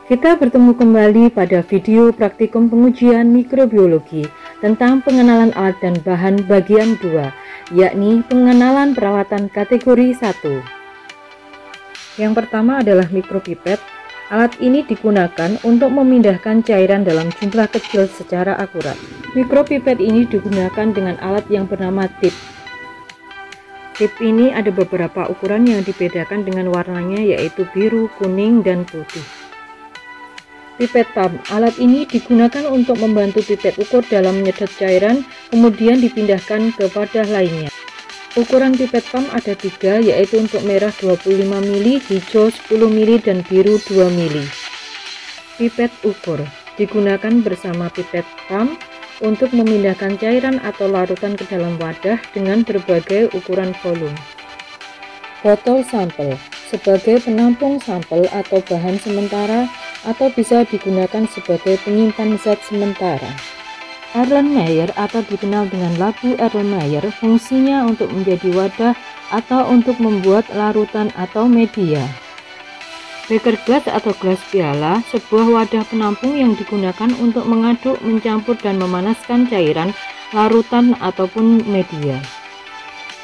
Kita bertemu kembali pada video praktikum pengujian mikrobiologi tentang pengenalan alat dan bahan bagian 2, yakni pengenalan perawatan kategori 1. Yang pertama adalah mikropipet. Alat ini digunakan untuk memindahkan cairan dalam jumlah kecil secara akurat. Mikropipet ini digunakan dengan alat yang bernama tip. Tip ini ada beberapa ukuran yang dibedakan dengan warnanya, yaitu biru, kuning, dan putih. Pipet pump. Alat ini digunakan untuk membantu pipet ukur dalam menyedot cairan, kemudian dipindahkan ke wadah lainnya. Ukuran pipet pump ada 3, yaitu untuk merah 25 ml, hijau 10 ml, dan biru 2 ml. Pipet ukur digunakan bersama pipet pump untuk memindahkan cairan atau larutan ke dalam wadah dengan berbagai ukuran volume. Botol sampel sebagai penampung sampel atau bahan sementara, atau bisa digunakan sebagai penyimpan zat sementara. Erlenmeyer atau dikenal dengan labu Erlenmeyer fungsinya untuk menjadi wadah atau untuk membuat larutan atau media. Beker gelas atau gelas piala, sebuah wadah penampung yang digunakan untuk mengaduk, mencampur, dan memanaskan cairan, larutan, ataupun media.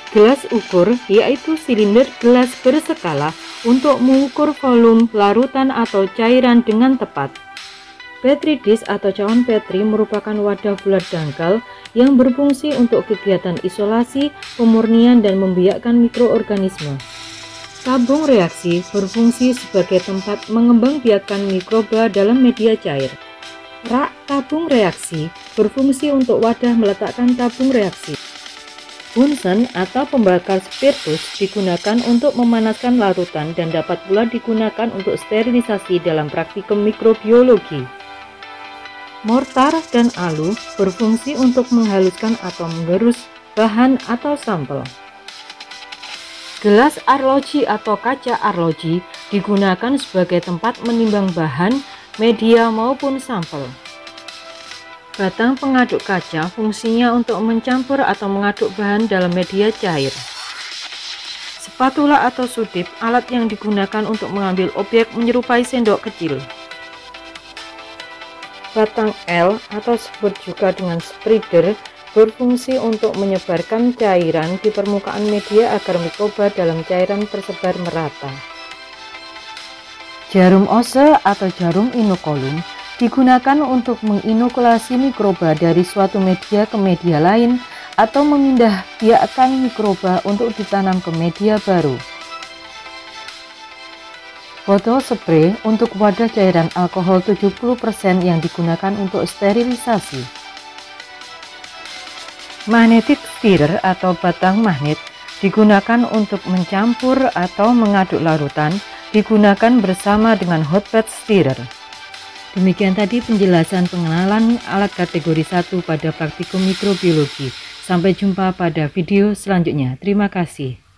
Gelas ukur yaitu silinder gelas berskala untuk mengukur volume larutan atau cairan dengan tepat. Petri dish atau cawan Petri merupakan wadah bulat dangkal yang berfungsi untuk kegiatan isolasi, pemurnian, dan membiakkan mikroorganisme. Tabung reaksi berfungsi sebagai tempat mengembangbiakkan mikroba dalam media cair. Rak tabung reaksi berfungsi untuk wadah meletakkan tabung reaksi. Bunsen atau pembakar spiritus digunakan untuk memanaskan larutan dan dapat pula digunakan untuk sterilisasi dalam praktikum mikrobiologi. Mortar dan alu berfungsi untuk menghaluskan atau mengerus bahan atau sampel. Gelas arloji atau kaca arloji digunakan sebagai tempat menimbang bahan, media maupun sampel. Batang pengaduk kaca fungsinya untuk mencampur atau mengaduk bahan dalam media cair. Spatula atau sudip, alat yang digunakan untuk mengambil objek menyerupai sendok kecil. Batang L atau disebut juga dengan spreader berfungsi untuk menyebarkan cairan di permukaan media agar mikroba dalam cairan tersebar merata. Jarum Ose atau jarum inokulum digunakan untuk menginokulasi mikroba dari suatu media ke media lain atau memindahbiakkan mikroba untuk ditanam ke media baru. Botol spray untuk wadah cairan alkohol 70% yang digunakan untuk sterilisasi. Magnetic stirrer atau batang magnet digunakan untuk mencampur atau mengaduk larutan, digunakan bersama dengan hotbed stirrer. Demikian tadi penjelasan pengenalan alat kategori 1 pada praktikum mikrobiologi. Sampai jumpa pada video selanjutnya. Terima kasih.